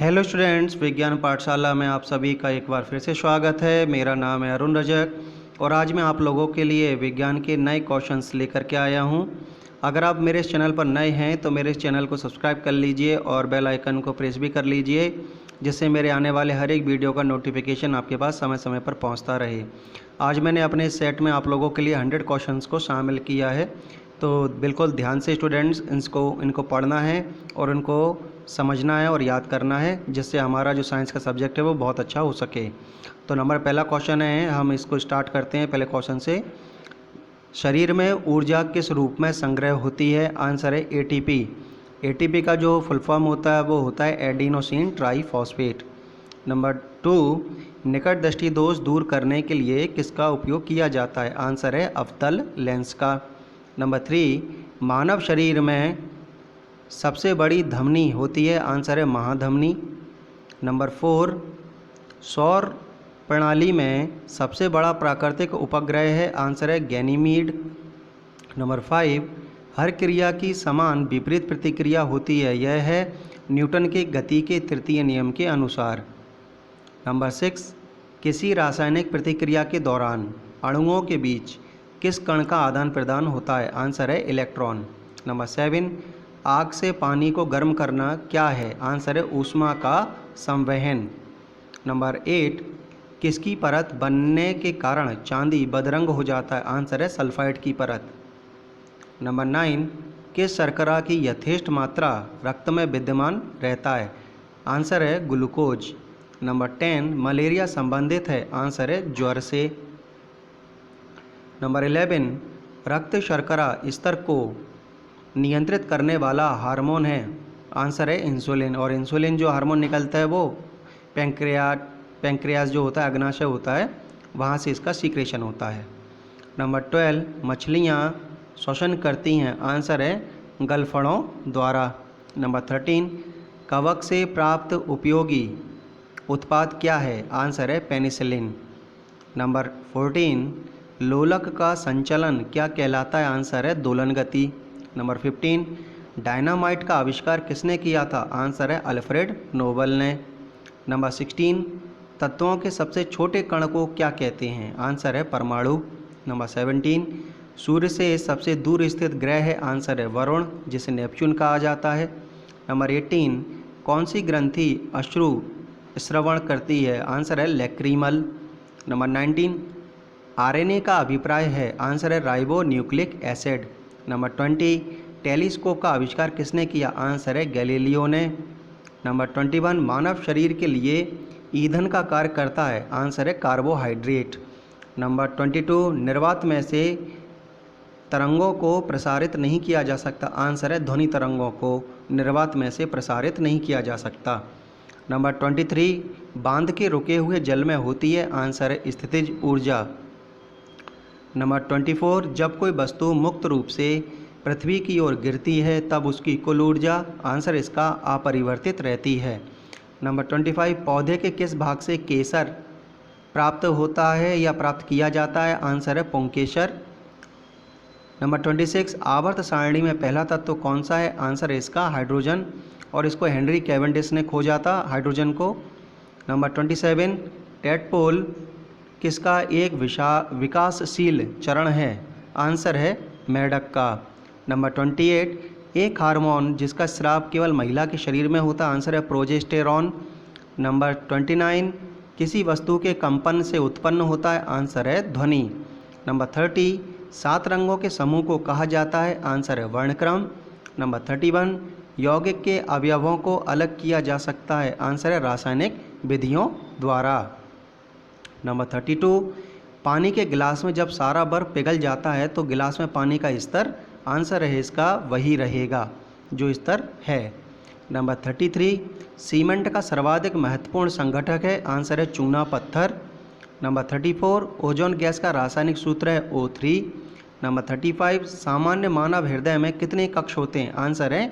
Hello students, विज्ञान पाठशाला में आप सभी का एक बार फिर से स्वागत है। मेरा नाम है अरुण रजक और आज मैं आप लोगों के लिए विज्ञान के नए क्वेश्चंस लेकर के आया हूं। अगर आप मेरे इस चैनल पर नए हैं तो मेरे इस चैनल को सब्सक्राइब कर लीजिए और बेल आइकन को प्रेस भी कर लीजिए, जिससे मेरे आने वाले हर एक वीडियो का नोटिफिकेशन आपके पास समय समय पर पहुँचता रहे। आज मैंने अपने सेट में आप लोगों के लिए 100 क्वेश्चन को शामिल किया है, तो बिल्कुल ध्यान से स्टूडेंट्स इनको पढ़ना है और उनको समझना है और याद करना है, जिससे हमारा जो साइंस का सब्जेक्ट है वो बहुत अच्छा हो सके। तो नंबर पहला क्वेश्चन है, हम इसको स्टार्ट करते हैं पहले क्वेश्चन से। शरीर में ऊर्जा किस रूप में संग्रह होती है? आंसर है एटीपी। एटीपी का जो फुल फॉर्म होता है वो होता है एडिनोसिन ट्राईफॉस्फेट। नंबर 2, निकट दृष्टि दोष दूर करने के लिए किसका उपयोग किया जाता है? आंसर है अवतल लेंस का। नंबर 3, मानव शरीर में सबसे बड़ी धमनी होती है? आंसर है महाधमनी। नंबर 4, सौर प्रणाली में सबसे बड़ा प्राकृतिक उपग्रह है? आंसर है गैनीमीड। नंबर 5, हर क्रिया की समान विपरीत प्रतिक्रिया होती है, यह है न्यूटन के गति के तृतीय नियम के अनुसार। नंबर 6, किसी रासायनिक प्रतिक्रिया के दौरान अणुओं के बीच किस कण का आदान प्रदान होता है? आंसर है इलेक्ट्रॉन। नंबर 7, आग से पानी को गर्म करना क्या है? आंसर है ऊष्मा का संवहन। नंबर 8, किसकी परत बनने के कारण चांदी बदरंग हो जाता है? आंसर है सल्फाइड की परत। नंबर 9, किस शर्करा की यथेष्ट मात्रा रक्त में विद्यमान रहता है? आंसर है ग्लूकोज। नंबर 10, मलेरिया संबंधित है? आंसर है ज्वर से। नंबर 11, रक्त शर्करा स्तर को नियंत्रित करने वाला हार्मोन है? आंसर है इंसुलिन। और इंसुलिन जो हार्मोन निकलता है वो पैंक्रियाज जो होता है, अग्नाशय होता है, वहाँ से इसका सीक्रेशन होता है। नंबर 12, मछलियाँ श्वसन करती हैं? आंसर है गलफड़ों द्वारा। नंबर 13, कवक से प्राप्त उपयोगी उत्पाद क्या है? आंसर है पेनिसिलिन। नंबर 14, लोलक का संचलन क्या कहलाता है? आंसर है दोलन गति। नंबर 15, डायनामाइट का आविष्कार किसने किया था? आंसर है अल्फ्रेड नोबल ने। नंबर 16, तत्वों के सबसे छोटे कण को क्या कहते हैं? आंसर है परमाणु। नंबर 17, सूर्य से सबसे दूर स्थित ग्रह है? आंसर है वरुण, जिसे नेपच्यून कहा जाता है। नंबर 18, कौन सी ग्रंथि अश्रु श्रवण करती है? आंसर है लैक्रीमल। नंबर 19, आरएनए का अभिप्राय है? आंसर है ribo nucleic acid. Number 20, telescope का आविष्कार किसने किया? आंसर है गैलीलियो ने। नंबर 21, मानव शरीर के लिए ईंधन का कार्य करता है? आंसर है कार्बोहाइड्रेट। नंबर 22, निर्वात में से तरंगों को प्रसारित नहीं किया जा सकता? आंसर है ध्वनि तरंगों को निर्वात में से प्रसारित नहीं किया जा सकता। नंबर 23, बांध के रुके हुए जल में होती है? आंसर है स्थितिज ऊर्जा। नंबर 24, जब कोई वस्तु मुक्त रूप से पृथ्वी की ओर गिरती है तब उसकी कुल ऊर्जा? आंसर इसका अपरिवर्तित रहती है। नंबर 25, पौधे के किस भाग से केसर प्राप्त होता है या प्राप्त किया जाता है? आंसर है पुंकेसर। नंबर 26, आवर्त सारणी में पहला तत्व कौन सा है? आंसर है इसका हाइड्रोजन, और इसको हेनरी कैवेंडिश ने खोजा था हाइड्रोजन को। नंबर 27, टेडपोल किसका एक विकासशील चरण है? आंसर है मेढक का। नंबर 28, एक हार्मोन जिसका स्राव केवल महिला के शरीर में होता है? आंसर है प्रोजेस्टेरॉन। नंबर 29, किसी वस्तु के कंपन से उत्पन्न होता है? आंसर है ध्वनि। नंबर 30, 7 रंगों के समूह को कहा जाता है? आंसर है वर्णक्रम। नंबर 31, यौगिक के अवयवों को अलग किया जा सकता है? आंसर है रासायनिक विधियों द्वारा। नंबर 32, पानी के गिलास में जब सारा बर्फ पिघल जाता है तो गिलास में पानी का स्तर? आंसर है इसका वही रहेगा जो स्तर है। नंबर 33, सीमेंट का सर्वाधिक महत्वपूर्ण संगठक है? आंसर है चूना पत्थर। नंबर 34, ओजोन गैस का रासायनिक सूत्र है O3। नंबर 35, सामान्य मानव हृदय में कितने कक्ष होते हैं? आंसर है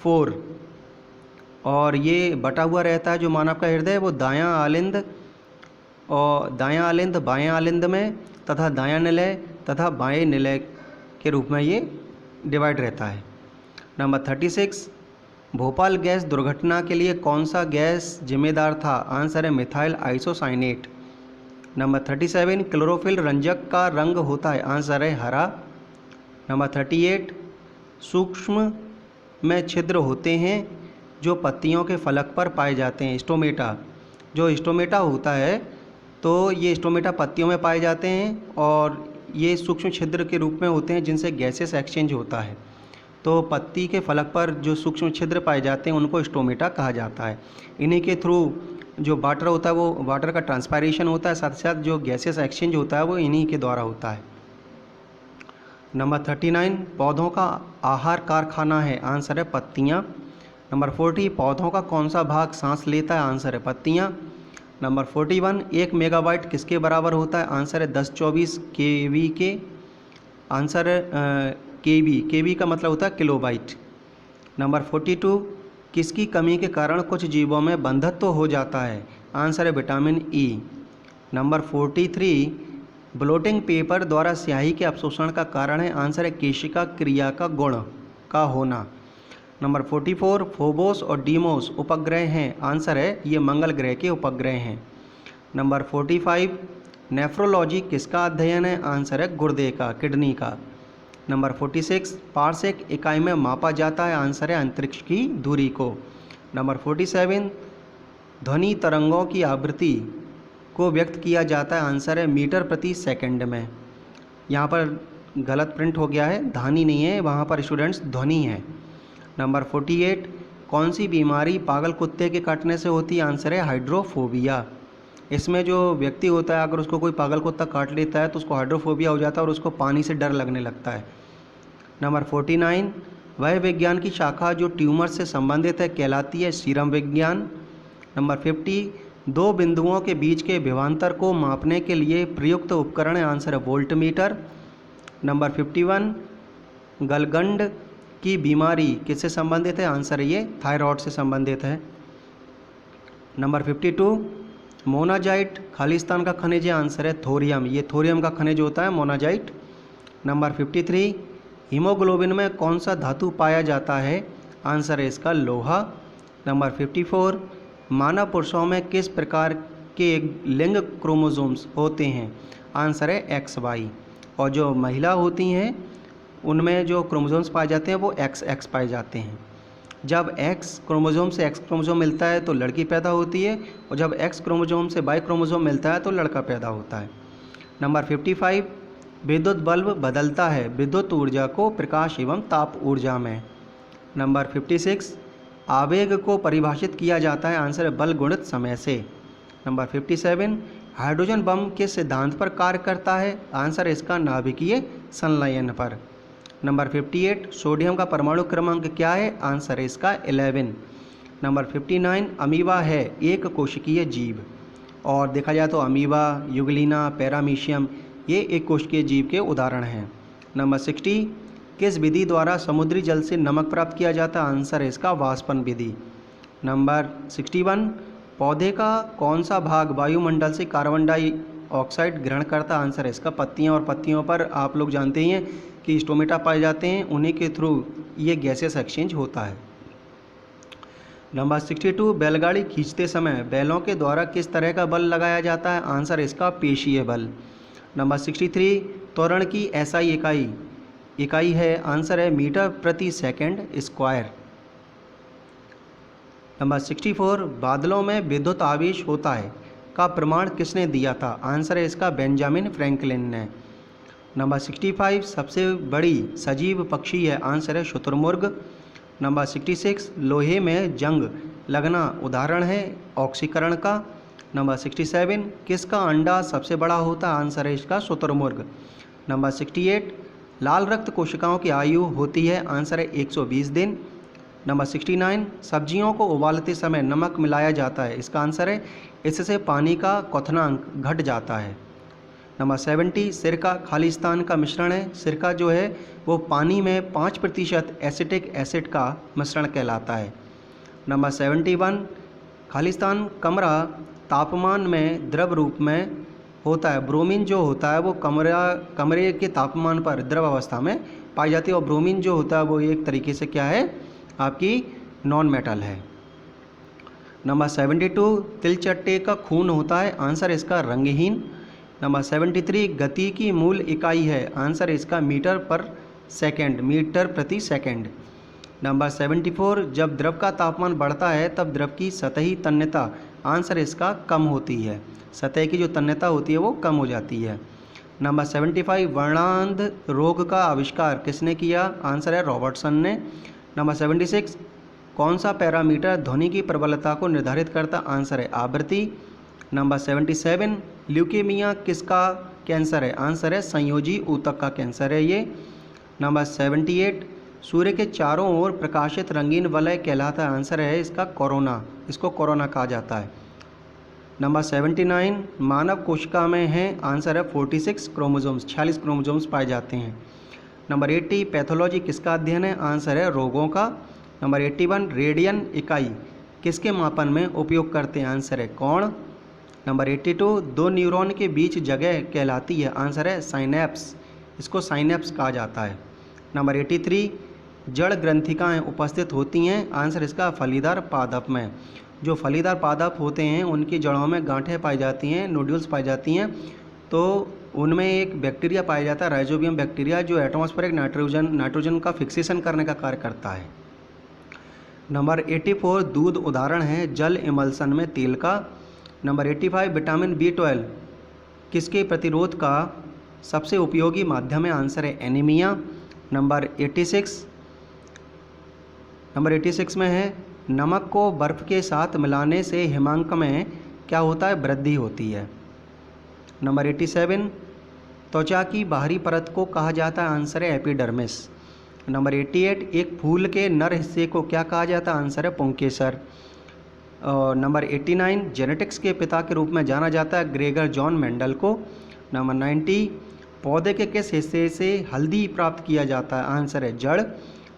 4, और ये बटा हुआ रहता है जो मानव का हृदय वो दायां आलिंद बायां आलिंद में तथा दायां निलय तथा बाएं निलय के रूप में ये डिवाइड रहता है। नंबर 36, भोपाल गैस दुर्घटना के लिए कौन सा गैस जिम्मेदार था? आंसर है मिथाइल आइसोसाइनेट। नंबर 37, क्लोरोफिल रंजक का रंग होता है? आंसर है हरा। नंबर 38, सूक्ष्म में छिद्र होते हैं जो पत्तियों के फलक पर पाए जाते हैं? स्टोमेटा। जो स्टोमेटा होता है तो ये स्टोमेटा पत्तियों में पाए जाते हैं और ये सूक्ष्म छिद्र के रूप में होते हैं जिनसे गैसेस एक्सचेंज होता है। तो पत्ती के फलक पर जो सूक्ष्म छिद्र पाए जाते हैं उनको स्टोमेटा कहा जाता है। इन्हीं के थ्रू जो वाटर होता है वो वाटर का ट्रांसपायरेशन होता है, साथ ही साथ जो गैसेस एक्सचेंज होता है वो इन्हीं के द्वारा होता है। नंबर 39, पौधों का आहार कारखाना है? आंसर है पत्तियाँ। नंबर 40, पौधों का कौन सा भाग सांस लेता है? आंसर है पत्तियाँ। नंबर 41, 1 मेगाबाइट किसके बराबर होता है? आंसर है 1024 केवी के। आंसर है केवी का मतलब होता है किलोबाइट। नंबर 42, किसकी कमी के कारण कुछ जीवों में बंधत्व हो जाता है? आंसर है vitamin E. Number 43, blotting paper द्वारा स्याही के अवशोषण का कारण है? आंसर है केशिका क्रिया का गुण का होना। नंबर 44, फोबोस और डीमोस उपग्रह हैं? आंसर है ये मंगल ग्रह के उपग्रह हैं। नंबर 45, नेफ्रोलॉजी किसका अध्ययन है? आंसर है गुर्दे का, किडनी का। नंबर 46, पार्सेक इकाई में मापा जाता है? आंसर है अंतरिक्ष की दूरी को। नंबर 47, ध्वनि तरंगों की आवृत्ति को व्यक्त किया जाता है? आंसर है मीटर प्रति सेकंड में। यहाँ पर गलत प्रिंट हो गया है, धानी नहीं है, वहाँ पर स्टूडेंट्स ध्वनि है। नंबर 48, कौन सी बीमारी पागल कुत्ते के काटने से होती है? आंसर है हाइड्रोफोबिया। इसमें जो व्यक्ति होता है अगर उसको कोई पागल कुत्ता काट लेता है तो उसको हाइड्रोफोबिया हो जाता है और उसको पानी से डर लगने लगता है। नंबर 49, वह विज्ञान की शाखा जो ट्यूमर से संबंधित है कहलाती है सीरम विज्ञान। नंबर 50, दो बिंदुओं के बीच के विभवांतर को मापने के लिए प्रयुक्त उपकरण है? आंसर है वोल्टमीटर। नंबर 51, गलगंड की बीमारी किससे संबंधित है? आंसर है ये थायराइड से संबंधित है। नंबर 52, मोनाजाइट खालिस्तान का खनिज है? आंसर है थोरियम। ये थोरियम का खनिज होता है मोनाजाइट। नंबर 53, हीमोग्लोबिन में कौन सा धातु पाया जाता है? आंसर है इसका लोहा। नंबर 54, मानव पुरुषों में किस प्रकार के लिंग क्रोमोसोम्स होते हैं? आंसर है XY। और जो महिला होती हैं उनमें जो क्रोमोसोम्स पाए जाते हैं वो XX पाए जाते हैं। जब X क्रोमोसोम से X क्रोमोसोम मिलता है तो लड़की पैदा होती है और जब X क्रोमोसोम से Y क्रोमोसोम मिलता है तो लड़का पैदा होता है। नंबर 55, विद्युत बल्ब बदलता है विद्युत ऊर्जा को प्रकाश एवं ताप ऊर्जा में। नंबर 56, आवेग को परिभाषित किया जाता है? आंसर है बल गुणित समय से। नंबर 57, हाइड्रोजन बम किस सिद्धांत पर कार्य करता है? आंसर है इसका नाभिकीय संलयन पर। नंबर 58, सोडियम का परमाणु क्रमांक क्या है? आंसर है इसका 11। नंबर 59, अमीबा है एक कोशिकीय जीव और देखा जाए तो अमीबा, युगलिना, पैरामीशियम ये एक कोशिकीय जीव के उदाहरण हैं। नंबर 60, किस विधि द्वारा समुद्री जल से नमक प्राप्त किया जाता है? आंसर है इसका वाष्पन विधि। नंबर 61, पौधे का कौन सा भाग वायुमंडल से कार्बन डाइऑक्साइड ग्रहण करता है? आंसर है इसका पत्तियां। और पत्तियों पर आप लोग जानते ही हैं कि स्टोमेटा पाए जाते हैं, उन्हीं के थ्रू ये गैसेस एक्सचेंज होता है। नंबर 62, बैलगाड़ी खींचते समय बैलों के द्वारा किस तरह का बल लगाया जाता है? आंसर इसका पेशीय बल। नंबर 63, त्वरण की SI इकाई है? आंसर है मीटर प्रति सेकंड स्क्वायर। नंबर 64, बादलों में विद्युत आवेश होता है का प्रमाण किसने दिया था? आंसर है इसका बेंजामिन फ्रैंकलिन ने। नंबर 65, सबसे बड़ी सजीव पक्षी है? आंसर है शुतुरमुर्ग। नंबर 66, लोहे में जंग लगना उदाहरण है ऑक्सीकरण का। नंबर 67, किसका अंडा सबसे बड़ा होता है? आंसर है इसका शुतुरमुर्ग। नंबर 68, लाल रक्त कोशिकाओं की आयु होती है? आंसर है 120 दिन। नंबर 69, सब्जियों को उबालते समय नमक मिलाया जाता है? इसका आंसर है इससे पानी का क्वथनांक घट जाता है। नंबर 70, सिरका खालिस्तान का मिश्रण है? सिरका जो है वो पानी में 5% एसिटिक एसिड का मिश्रण कहलाता है। नंबर 71, खालिस्तान कमरा तापमान में द्रव रूप में होता है? ब्रोमीन जो होता है वो कमरे के तापमान पर द्रव अवस्था में पाई जाती है और ब्रोमीन जो होता है वो एक तरीके से क्या है आपकी नॉन मेटल है। नंबर 72 तिलचट्टे का खून होता है, आंसर इसका रंगहीन। नंबर 73 गति की मूल इकाई है, आंसर इसका मीटर पर सेकंड, मीटर प्रति सेकंड। नंबर 74 जब द्रव का तापमान बढ़ता है तब द्रव की सतही तन्यता, आंसर इसका कम होती है, सतह की जो तन्यता होती है वो कम हो जाती है। नंबर 75 वर्णांध रोग का आविष्कार किसने किया, आंसर है रॉबर्टसन ने। नंबर 76 कौन सा पैरामीटर ध्वनि की प्रबलता को निर्धारित करता, आंसर है आवृत्ति। नंबर 77 ल्यूकेमिया किसका कैंसर है, आंसर है संयोजी ऊतक का कैंसर है ये। नंबर 78 सूर्य के चारों ओर प्रकाशित रंगीन वलय कहलाता है, आंसर है इसका कोरोना, इसको कोरोना कहा जाता है। नंबर 79 मानव कोशिका में है, आंसर है 46 क्रोमोसोम्स, 46 क्रोमोसोम्स पाए जाते हैं। नंबर 80 पैथोलॉजी किसका अध्ययन है, आंसर है रोगों का। नंबर 81 रेडियन इकाई किसके मापन में उपयोग करते हैं, आंसर है कोण। नंबर 82 दो न्यूरॉन के बीच जगह कहलाती है, आंसर है साइनेप्स, इसको साइनेप्स कहा जाता है। नंबर 83 जड़ ग्रंथिकाएँ उपस्थित होती हैं, आंसर इसका फलीदार पादप में। जो फलीदार पादप होते हैं उनकी जड़ों में गांठें पाई जाती हैं, नोड्यूल्स पाई जाती हैं, तो उनमें एक बैक्टीरिया पाया जाता है राइजोबियम बैक्टीरिया, जो एटमॉस्फेरिक नाइट्रोजन का फिक्सेशन करने का कार्य करता है। नंबर 84 दूध उदाहरण है जल इमल्सन में तेल का। नंबर 85 विटामिन B12 किसके प्रतिरोध का सबसे उपयोगी माध्यम है, आंसर है एनीमिया। नंबर 86 में है नमक को बर्फ़ के साथ मिलाने से हिमांक में क्या होता है, वृद्धि होती है। नंबर 87 त्वचा की बाहरी परत को कहा जाता है, आंसर है एपिडर्मिस। नंबर 88 एक फूल के नर हिस्से को क्या कहा जाता है, आंसर है पुंकेसर। और नंबर 89 जेनेटिक्स के पिता के रूप में जाना जाता है ग्रेगर जॉन मेंडल को। नंबर 90 पौधे के किस हिस्से से हल्दी प्राप्त किया जाता है, आंसर है जड़।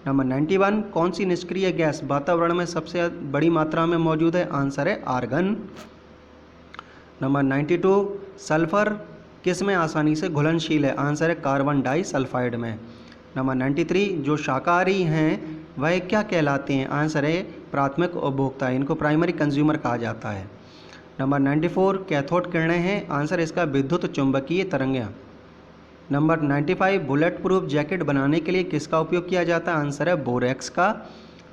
नंबर 91 कौन सी निष्क्रिय गैस वातावरण में सबसे बड़ी मात्रा में मौजूद है, आंसर है आर्गन। नंबर 92 सल्फर किस में आसानी से घुलनशील है, आंसर है कार्बन डाइसल्फाइड में। नंबर 93 जो शाकाहारी हैं वह क्या कहलाते हैं, आंसर है प्राथमिक उपभोक्ता, इनको प्राइमरी कंज्यूमर कहा जाता है। नंबर 94 कैथोड किरणें हैं, आंसर इसका विद्युत चुंबकीय तरंगें। नंबर 95 बुलेट प्रूफ जैकेट बनाने के लिए किसका उपयोग किया जाता है, आंसर है बोरेक्स का।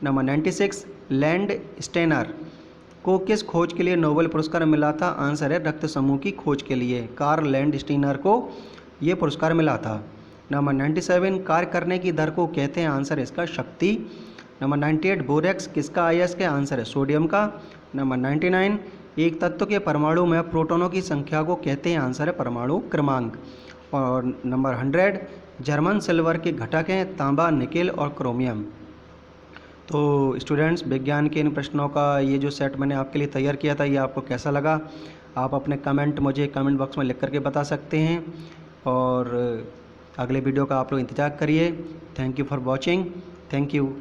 नंबर 96 लैंड स्टेनर को किस खोज के लिए नोबेल पुरस्कार मिला था, आंसर है रक्त समूह की खोज के लिए, कार्ल लैंड स्टेनर को ये पुरस्कार मिला था। नंबर 97 कार्य करने की दर को कहते हैं, आंसर इसका शक्ति। नंबर 98 बोरेक्स किसका अयस्क है, आंसर है सोडियम का। नंबर 99 एक तत्व के परमाणु में प्रोटॉनों की संख्या को कहते हैं, आंसर है परमाणु क्रमांक। और नंबर 100 जर्मन सिल्वर के घटक हैं तांबा, निकेल और क्रोमियम। तो स्टूडेंट्स विज्ञान के इन प्रश्नों का ये जो सेट मैंने आपके लिए तैयार किया था ये आपको कैसा लगा, आप अपने कमेंट मुझे कमेंट बॉक्स में लिख करके बता सकते हैं। और अगले वीडियो का आप लोग इंतज़ार करिए। Thank you for watching, thank you.